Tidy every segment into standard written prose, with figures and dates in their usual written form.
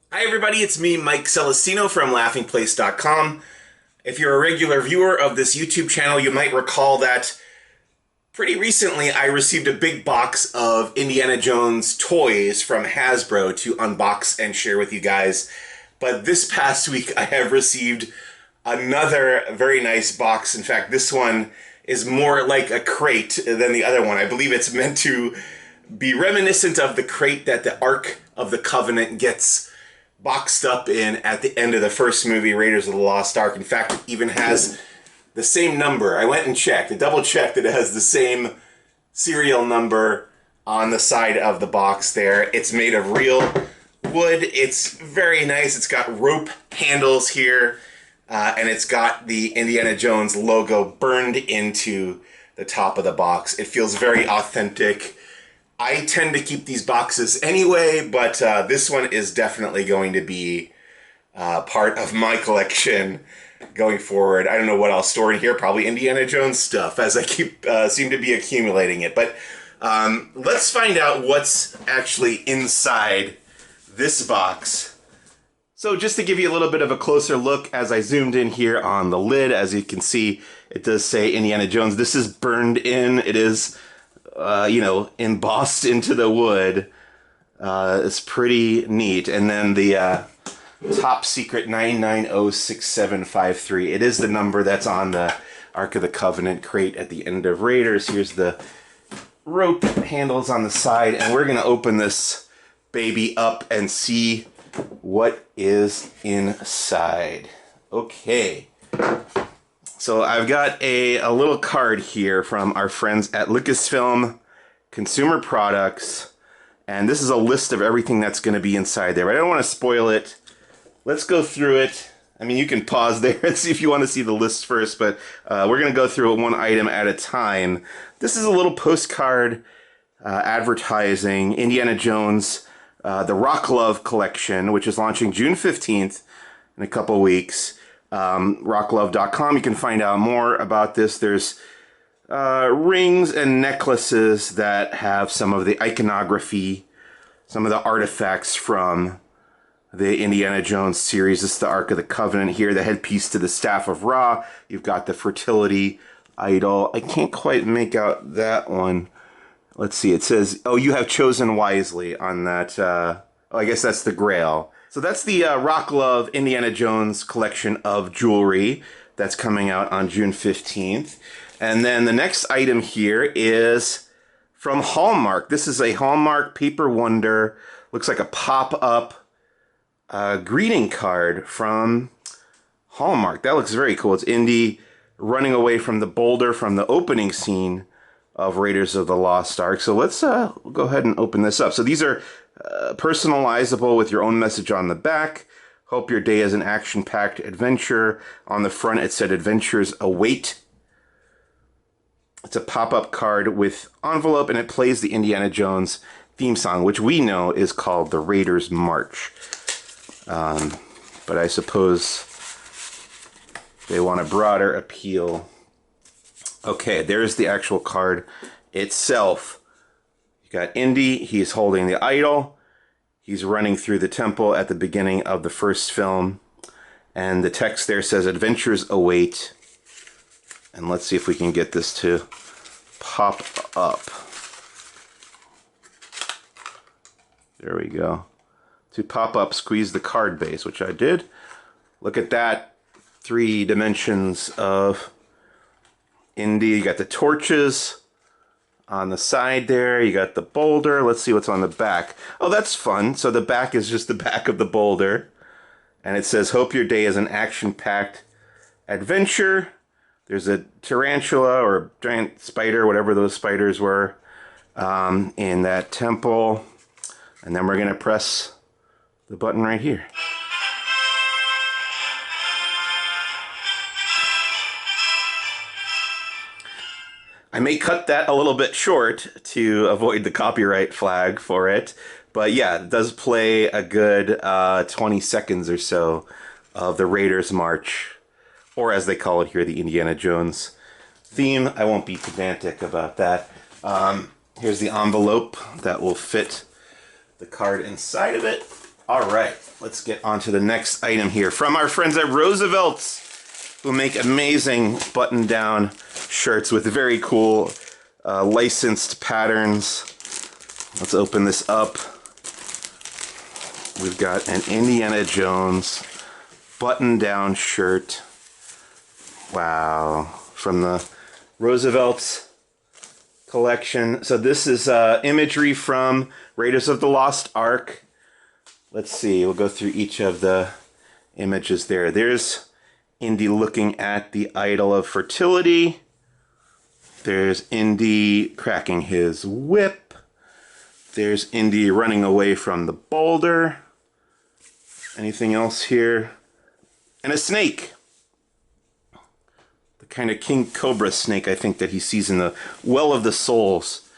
Hi everybody, it's me, Mike Celestino from LaughingPlace.com. If you're a regular viewer of this YouTube channel, you might recall that pretty recently I received a big box of Indiana Jones toys from Hasbro to unbox and share with you guys. But this past week I have received another very nice box. In fact, this one is more like a crate than the other one. I believe it's meant to be reminiscent of the crate that the Ark of the Covenant gets boxed up in at the end of the first movie, Raiders of the Lost Ark. In fact, it even has the same number. I went and checked, I double checked that it has the same serial number on the side of the box there. It's made of real wood. It's very nice. It's got rope handles here, and it's got the Indiana Jones logo burned into the top of the box. It feels very authentic. I tend to keep these boxes anyway, but this one is definitely going to be part of my collection going forward. I don't know what I'll store in here. Probably Indiana Jones stuff as I seem to be accumulating it. But let's find out what's actually inside this box. So just to give you a little bit of a closer look, as I zoomed in here on the lid, as you can see, it does say Indiana Jones. This is burned in. It is embossed into the wood. It's pretty neat. And then the top secret 9906753. It is the number that's on the Ark of the Covenant crate at the end of Raiders. Here's the rope handles on the side, and we're going to open this baby up and see what is inside. Okay. So I've got a little card here from our friends at Lucasfilm Consumer Products, and this is a list of everything that's going to be inside there. But I don't want to spoil it. Let's go through it. I mean, you can pause there and see if you want to see the list first, but we're going to go through it one item at a time. This is a little postcard advertising Indiana Jones, the RockLove collection, which is launching June 15th in a couple weeks. RockLove.com. You can find out more about this. There's rings and necklaces that have some of the iconography, some of the artifacts from the Indiana Jones series. This is the Ark of the Covenant here, the headpiece to the Staff of Ra. You've got the fertility idol. I can't quite make out that one. Let's see. It says, "Oh, you have chosen wisely" on that. I guess that's the Grail. So that's the RockLove Indiana Jones collection of jewelry that's coming out on June 15th. And then the next item here is from Hallmark. This is a Hallmark Paper Wonder. Looks like a pop-up greeting card from Hallmark. That looks very cool. It's Indy running away from the boulder from the opening scene of Raiders of the Lost Ark. So let's go ahead and open this up. So these are personalizable with your own message on the back. Hope your day is an action-packed adventure. On the front it said adventures await. It's a pop-up card with envelope, and it plays the Indiana Jones theme song, which we know is called the Raiders March. But I suppose they want a broader appeal. Okay, there's the actual card itself. You got Indy, he's holding the idol. He's running through the temple at the beginning of the first film. And the text there says, "Adventures await." And let's see if we can get this to pop up. There we go. To pop up, squeeze the card base, which I did. Look at that. 3 dimensions of Indy. You got the torches on the side there. You got the boulder. Let's see what's on the back. Oh, that's fun. So the back is just the back of the boulder. And it says, "Hope your day is an action-packed adventure." There's a tarantula or giant spider, whatever those spiders were, in that temple. And then we're going to press the button right here. I may cut that a little bit short to avoid the copyright flag for it. But yeah, it does play a good 20 seconds or so of the Raiders March, or as they call it here, the Indiana Jones theme. I won't be pedantic about that. Here's the envelope that will fit the card inside of it. All right, let's get on to the next item here. From our friends at Roosevelt's, who make amazing button-down shirts with very cool licensed patterns. Let's open this up. We've got an Indiana Jones button-down shirt. Wow. From the Roosevelt's collection. So this is imagery from Raiders of the Lost Ark. Let's see. We'll go through each of the images there. There's Indy looking at the idol of fertility. There's Indy cracking his whip. There's Indy running away from the boulder. Anything else here? And a snake. The kind of King Cobra snake, I think, that he sees in the Well of the Souls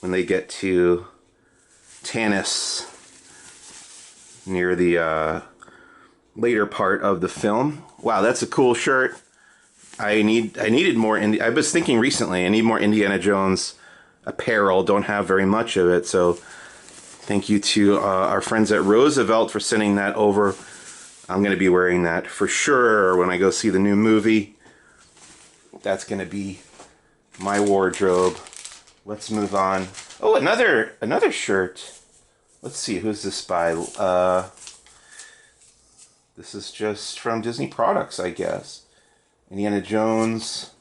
when they get to Tanis near the later part of the film. Wow, that's a cool shirt. I needed more. I was thinking recently, I need more Indiana Jones apparel. Don't have very much of it, so thank you to our friends at Roosevelt for sending that over. I'm going to be wearing that for sure when I go see the new movie. That's going to be my wardrobe. Let's move on. Oh, another shirt. Let's see, who's this by? This is just from Disney Products, I guess. Indiana Jones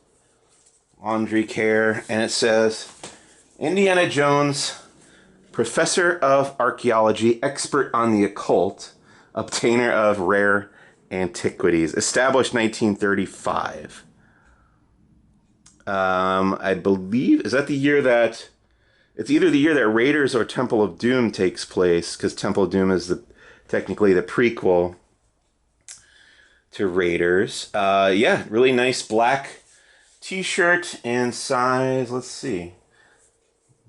laundry care, and it says, Indiana Jones, Professor of Archaeology, expert on the occult, obtainer of rare antiquities, established 1935. I believe, is that the year that, it's either the year that Raiders or Temple of Doom takes place, because Temple of Doom is technically the prequel to Raiders. Yeah, really nice black t-shirt and size, let's see.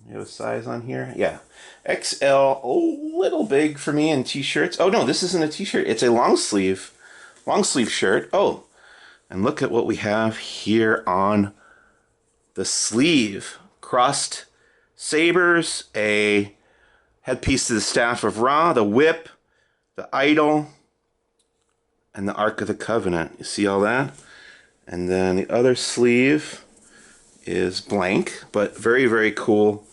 You have a size on here? Yeah. XL, a little big for me in t-shirts. Oh no, this isn't a t-shirt. It's a long sleeve shirt. Oh, and look at what we have here on the sleeve. Crossed sabers, a headpiece to the Staff of Ra, the whip, the idol, and the Ark of the Covenant. You see all that? And then the other sleeve is blank, but very, very cool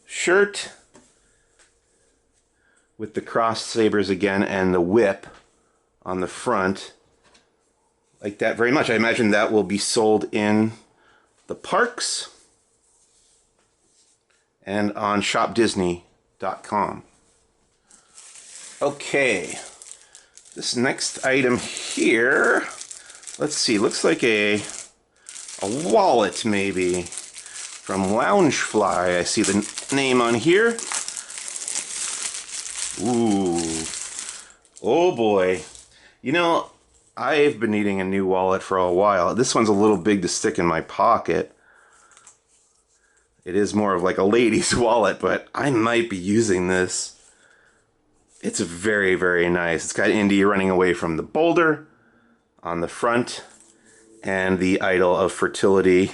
shirt with the crossed sabers again and the whip on the front. Like that very much. I imagine that will be sold in the parks and on shopDisney.com. Okay. This next item here, let's see, looks like a wallet maybe from Loungefly. I see the name on here. Ooh. Oh boy. You know, I've been needing a new wallet for a while. This one's a little big to stick in my pocket. It is more of like a lady's wallet, but I might be using this. It's very, very nice. It's got Indy running away from the boulder on the front and the idol of fertility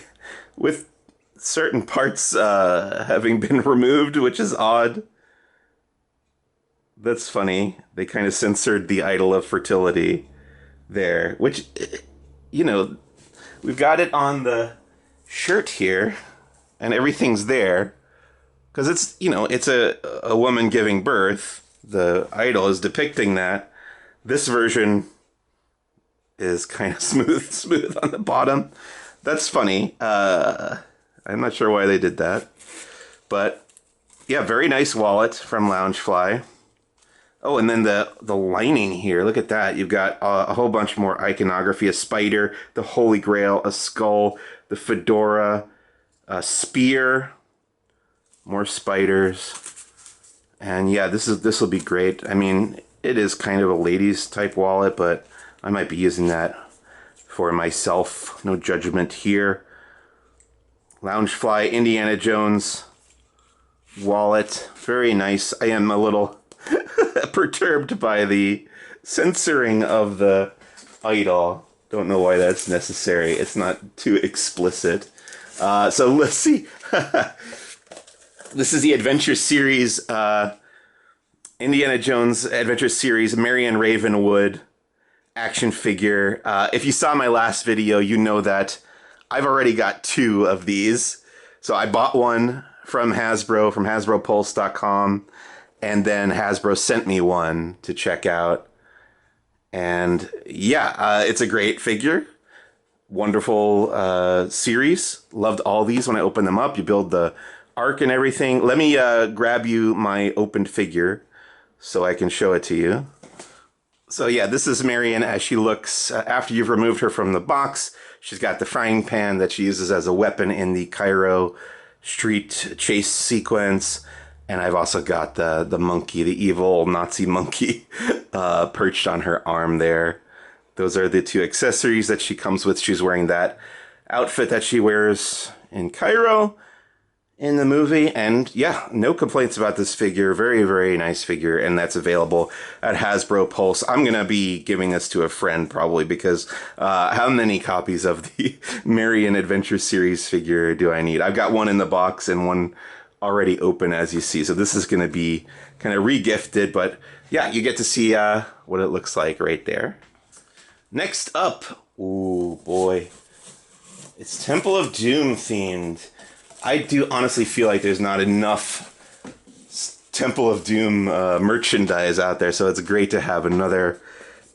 with certain parts having been removed, which is odd. That's funny. They kind of censored the idol of fertility there, which, you know, we've got it on the shirt here and everything's there because it's, you know, it's a woman giving birth. The idol is depicting that. This version is kind of smooth on the bottom. That's funny. I'm not sure why they did that. But yeah, very nice wallet from Loungefly. Oh, and then the lining here. Look at that. You've got a whole bunch more iconography. A spider, the Holy Grail, a skull, the fedora, a spear, more spiders. And yeah, this will be great. I mean, it is kind of a ladies type wallet, but I might be using that for myself. No judgment here. Loungefly Indiana Jones wallet. Very nice. I am a little perturbed by the censoring of the idol. Don't know why that's necessary. It's not too explicit. So let's see. This is the Adventure Series Indiana Jones Adventure Series Marion Ravenwood action figure. If you saw my last video, you know that I've already got 2 of these. So I bought one from Hasbro, from HasbroPulse.com, and then Hasbro sent me one to check out. And yeah, it's a great figure. Wonderful series. Loved all these when I opened them up. You build the arc and everything. Let me grab you my opened figure so I can show it to you. So yeah, this is Marion as she looks after you've removed her from the box. She's got the frying pan that she uses as a weapon in the Cairo street chase sequence. And I've also got the monkey, the evil Nazi monkey, perched on her arm there. Those are the 2 accessories that she comes with. She's wearing that outfit that she wears in Cairo in the movie. And yeah, no complaints about this figure. Very, very nice figure. And that's available at Hasbro Pulse. I'm going to be giving this to a friend probably because how many copies of the Marion Adventure Series figure do I need? I've got one in the box and one already open, as you see. So this is going to be kind of re-gifted. But yeah, you get to see what it looks like right there. Next up, ooh boy, it's Temple of Doom themed. I do honestly feel like there's not enough Temple of Doom merchandise out there, so it's great to have another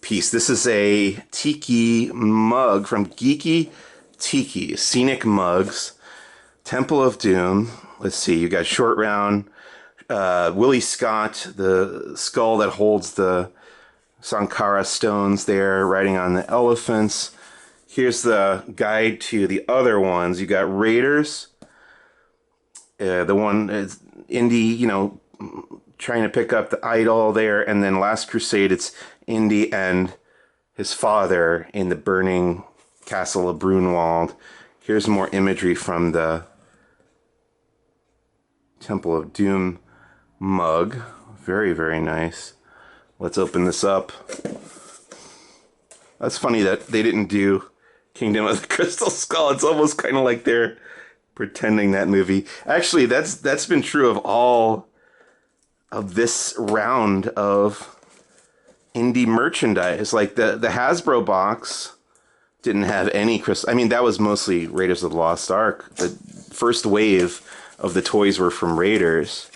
piece. This is a tiki mug from Geeky Tiki, Scenic Mugs, Temple of Doom. Let's see, you got Short Round, Willie Scott, the skull that holds the Sankara stones there, riding on the elephants. Here's the guide to the other ones. You got Raiders. The one is Indy, you know, trying to pick up the idol there. And then Last Crusade, it's Indy and his father in the burning castle of Brunwald. Here's more imagery from the Temple of Doom mug. Very, very nice. Let's open this up. That's funny that they didn't do Kingdom of the Crystal Skull. It's almost kind of like they're pretending that movie. Actually, that's been true of all of this round of indie merchandise. Like the Hasbro box didn't have any crystal. I mean, that was mostly Raiders of the Lost Ark. The first wave of the toys were from Raiders.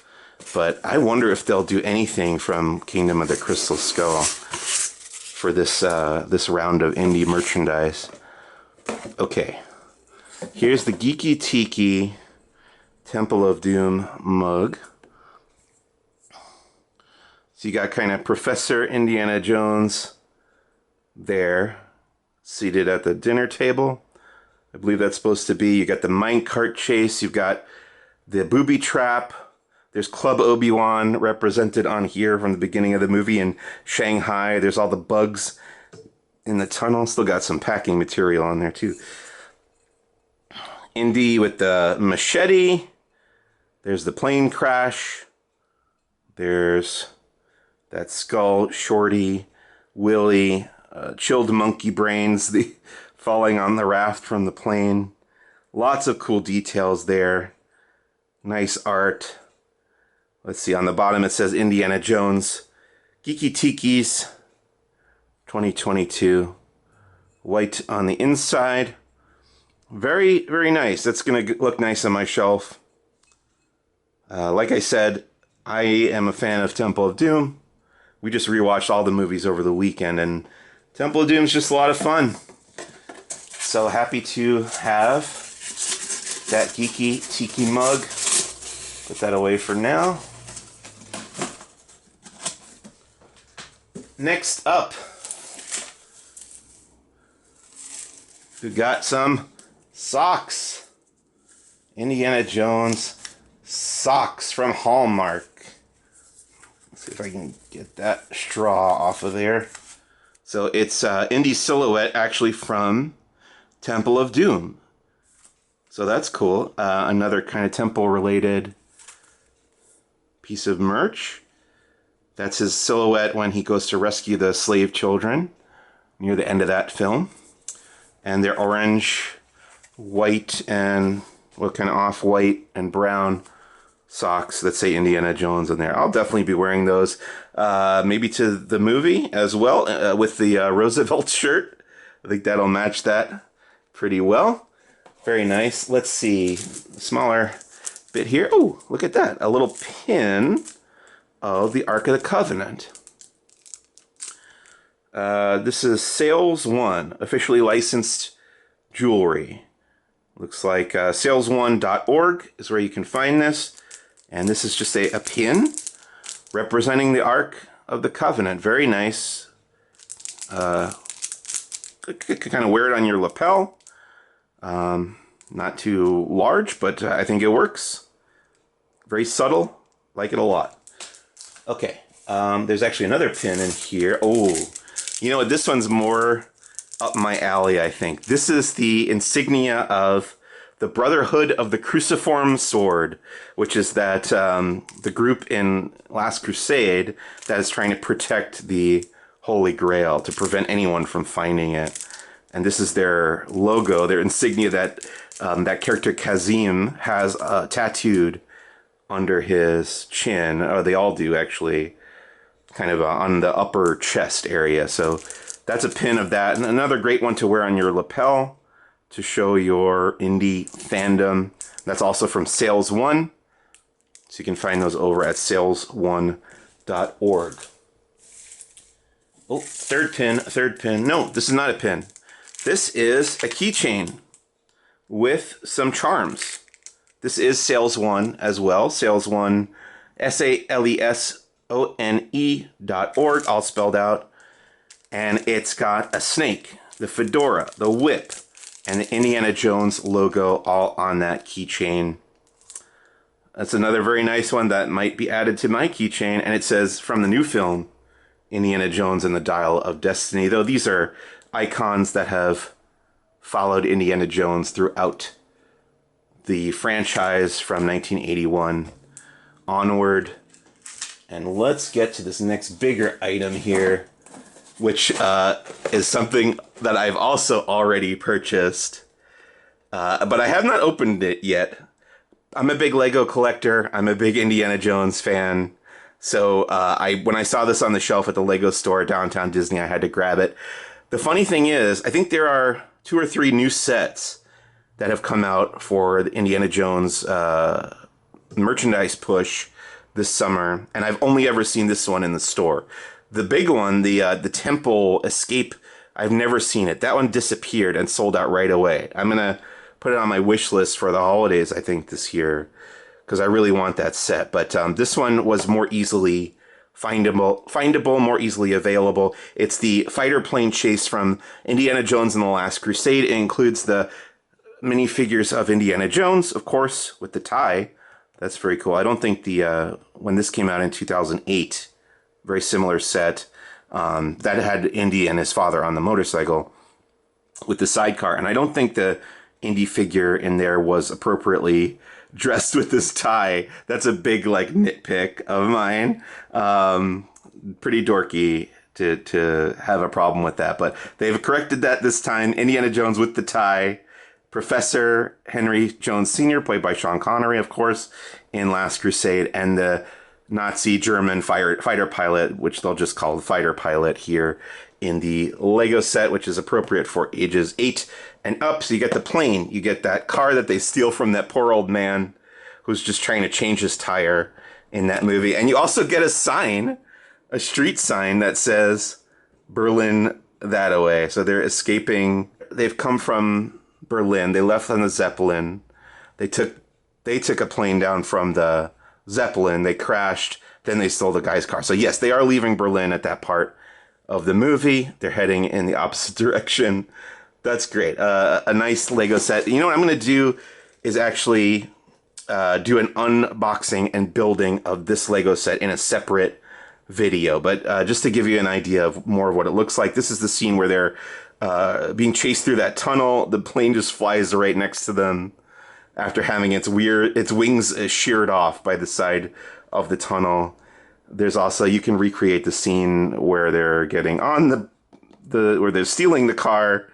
But I wonder if they'll do anything from Kingdom of the Crystal Skull for this this round of indie merchandise. Okay. Here's the Geeky Tiki Temple of Doom mug. So you got kind of Professor Indiana Jones there, seated at the dinner table. I believe that's supposed to be. You got the minecart chase. You've got the booby trap. There's Club Obi-Wan represented on here from the beginning of the movie in Shanghai. There's all the bugs in the tunnel. Still got some packing material on there too. Indy with the machete. There's the plane crash. There's that skull, Shorty, Willie, chilled monkey brains, the falling on the raft from the plane. Lots of cool details there. Nice art. Let's see, on the bottom it says Indiana Jones. Geeky Tiki's 2022. White on the inside. Very, very nice. That's going to look nice on my shelf. Like I said, I am a fan of Temple of Doom. We just rewatched all the movies over the weekend, and Temple of Doom is just a lot of fun. So happy to have that Geeky Tiki mug. Put that away for now. Next up, we got some socks. Indiana Jones socks from Hallmark. Let's see if I can get that straw off of there. So it's Indy silhouette actually from Temple of Doom. So that's cool. Another kind of temple related piece of merch. That's his silhouette when he goes to rescue the slave children near the end of that film. And they're orange, white, and what kind of off-white and brown socks that say Indiana Jones in there. I'll definitely be wearing those, maybe to the movie as well, with the Roosevelt shirt. I think that'll match that pretty well. Very nice. Let's see, smaller bit here. Oh, look at that, a little pin of the Ark of the Covenant. This is Sales One, officially licensed jewelry. Looks like salesone.org is where you can find this. And this is just a pin representing the Ark of the Covenant. Very nice. Could kind of wear it on your lapel. Not too large, but I think it works. Very subtle. Like it a lot. Okay. There's actually another pin in here. Oh, you know what? This one's more up my alley, I think. This is the insignia of the Brotherhood of the Cruciform Sword, which is that the group in Last Crusade that is trying to protect the Holy Grail to prevent anyone from finding it. And this is their logo, their insignia that that character Kazim has tattooed under his chin. Or they all do, actually, kind of on the upper chest area. So that's a pin of that. And another great one to wear on your lapel to show your indie fandom. That's also from Sales One. So you can find those over at salesone.org. Oh, third pin. No, this is not a pin. This is a keychain with some charms. This is Sales One as well. Sales One, salesone.org, all spelled out. And it's got a snake, the fedora, the whip, and the Indiana Jones logo all on that keychain. That's another very nice one that might be added to my keychain. And it says, from the new film, Indiana Jones and the Dial of Destiny. Though these are icons that have followed Indiana Jones throughout the franchise from 1981 onward. And let's get to this next bigger item here, which is something that I've also already purchased, but I have not opened it yet. I'm a big Lego collector. I'm a big Indiana Jones fan. So when I saw this on the shelf at the Lego store downtown Disney, I had to grab it. The funny thing is, I think there are 2 or 3 new sets that have come out for the Indiana Jones merchandise push this summer, and I've only ever seen this one in the store. The big one, the Temple Escape, I've never seen it. That one disappeared and sold out right away. I'm going to put it on my wish list for the holidays, I think, this year, because I really want that set. But this one was more easily findable, more easily available. It's the fighter plane chase from Indiana Jones and the Last Crusade. It includes the minifigures of Indiana Jones, of course, with the tie. That's very cool. I don't think the when this came out in 2008, very similar set, that had Indy and his father on the motorcycle with the sidecar. And I don't think the Indy figure in there was appropriately dressed with this tie. That's a big, like, nitpick of mine. Pretty dorky to have a problem with that. But they've corrected that this time. Indiana Jones with the tie. Professor Henry Jones Sr., played by Sean Connery, of course, in Last Crusade, and the Nazi German fighter pilot, which they'll just call the fighter pilot here in the Lego set, which is appropriate for ages 8 and up. So you get the plane, you get that car that they steal from that poor old man who's just trying to change his tire in that movie. And you also get a sign, a street sign that says Berlin that-a-way. So they're escaping. They've come from Berlin. They left on the Zeppelin. They took a plane down from the Zeppelin. They crashed. Then they stole the guy's car. So yes, they are leaving Berlin at that part of the movie. They're heading in the opposite direction. That's great. A nice Lego set. You know what I'm going to do is actually do an unboxing and building of this Lego set in a separate video. But just to give you an idea of more of what it looks like, this is the scene where they're being chased through that tunnel. The plane just flies right next to them after having its wings sheared off by the side of the tunnel. There's also, you can recreate the scene where they're getting on where they're stealing the car,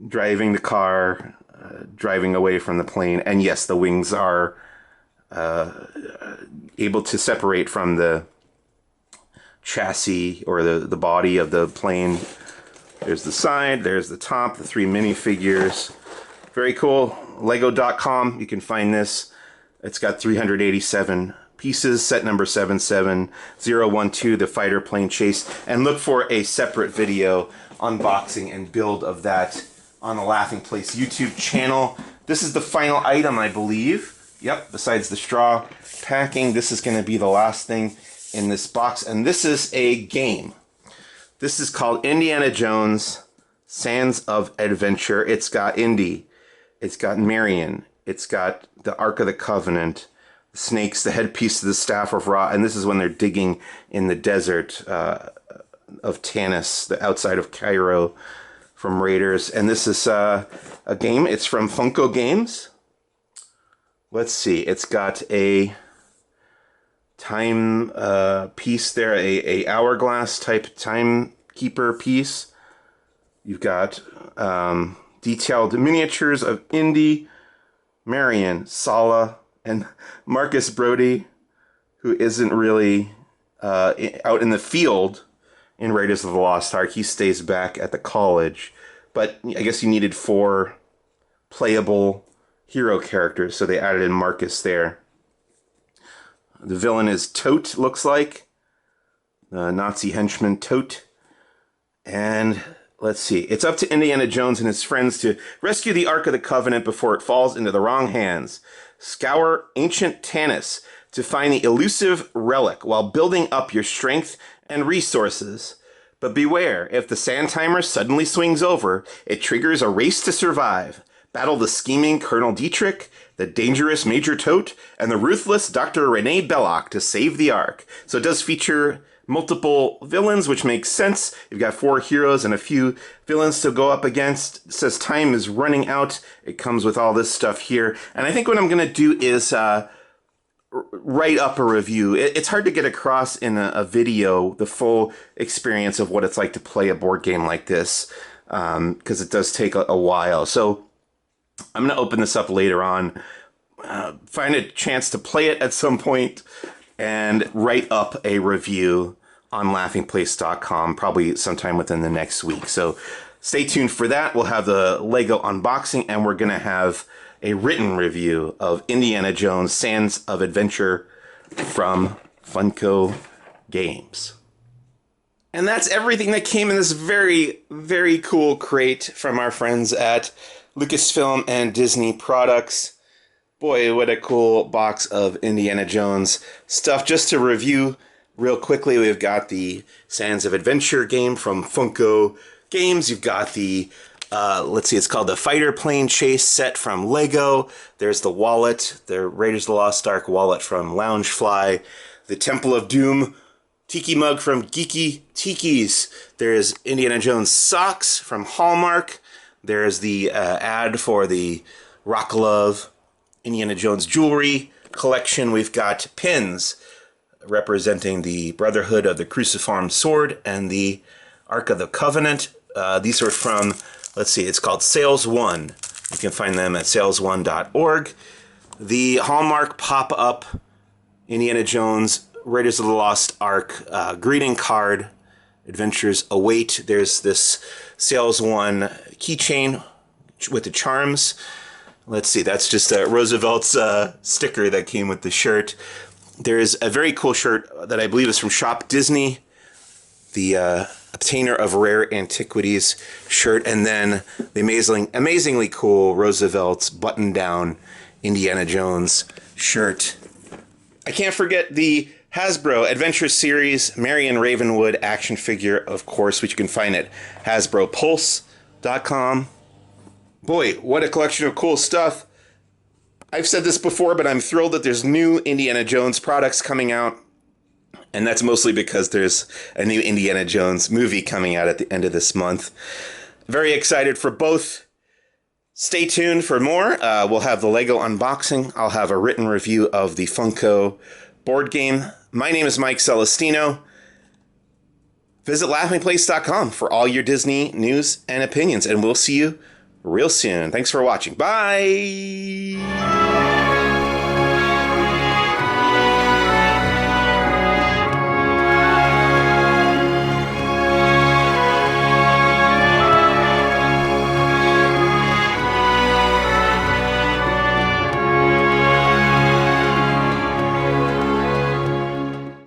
driving the car, driving away from the plane. And yes, the wings are able to separate from the chassis or the body of the plane. There's the side, there's the top, the 3 minifigures. Very cool. Lego.com, you can find this. It's got 387 pieces, set number 77012, the fighter plane chase. And look for a separate video unboxing and build of that on the Laughing Place YouTube channel. This is the final item, I believe. Yep, besides the straw packing, this is going to be the last thing in this box. And this is a game. This is called Indiana Jones Sands of Adventure. It's got Indy. It's got Marion. It's got the Ark of the Covenant, the snakes, the headpiece of the Staff of Ra, and this is when they're digging in the desert of Tanis, the outside of Cairo, from Raiders. And this is a game. It's from Funko Games. Let's see. It's got a time piece there, a hourglass type timekeeper piece. You've got detailed miniatures of Indy, Marion, Sala, and Marcus Brody, who isn't really out in the field in Raiders of the Lost Ark. He stays back at the college. But I guess you needed 4 playable hero characters, so they added in Marcus there. The villain is Tote, looks like. The Nazi henchman Tote. And let's see. It's up to Indiana Jones and his friends to rescue the Ark of the Covenant before it falls into the wrong hands. Scour ancient Tanis to find the elusive relic while building up your strength and resources. But beware, if the sand timer suddenly swings over, it triggers a race to survive. Battle the scheming Colonel Dietrich, the dangerous Major Tote, and the ruthless Dr. Rene Belloc to save the Ark. So it does feature multiple villains, which makes sense. You've got 4 heroes and a few villains to go up against. It says time is running out. It comes with all this stuff here. And I think what I'm going to do is write up a review. It's hard to get across in a video the full experience of what it's like to play a board game like this, because it does take a while. So I'm going to open this up later on, find a chance to play it at some point, and write up a review on laughingplace.com probably sometime within the next week. So stay tuned for that. We'll have the Lego unboxing, and we're going to have a written review of Indiana Jones Sands of Adventure from Funko Games. And that's everything that came in this very, very cool crate from our friends at Lucasfilm and Disney Products. Boy, what a cool box of Indiana Jones stuff. Just to review real quickly, we've got the Sands of Adventure game from Funko Games. You've got the, let's see, it's called the Fighter Plane Chase set from Lego. There's the wallet, the Raiders of the Lost Ark wallet from Loungefly. The Temple of Doom Tiki mug from Geeky Tiki's. There's Indiana Jones socks from Hallmark. There's the ad for the RockLove Indiana Jones jewelry collection. We've got pins representing the Brotherhood of the Cruciform Sword and the Ark of the Covenant. These are from, let's see, it's called Sales One. You can find them at salesone.org. The Hallmark pop-up Indiana Jones Raiders of the Lost Ark greeting card. Adventures await. There's this Sales One keychain with the charms. Let's see, that's just Roosevelt's sticker that came with the shirt. There's a very cool shirt that I believe is from shopDisney, the Obtainer of Rare Antiquities shirt, and then the amazingly cool Roosevelt's button-down Indiana Jones shirt. I can't forget the Hasbro Adventure Series Marion Ravenwood action figure, of course, which you can find at HasbroPulse.com. Boy, what a collection of cool stuff. I've said this before, but I'm thrilled that there's new Indiana Jones products coming out. And that's mostly because there's a new Indiana Jones movie coming out at the end of this month. Very excited for both. Stay tuned for more. We'll have the Lego unboxing. I'll have a written review of the Funko board game. My name is Mike Celestino. Visit laughingplace.com for all your Disney news and opinions, and we'll see you real soon. Thanks for watching. Bye!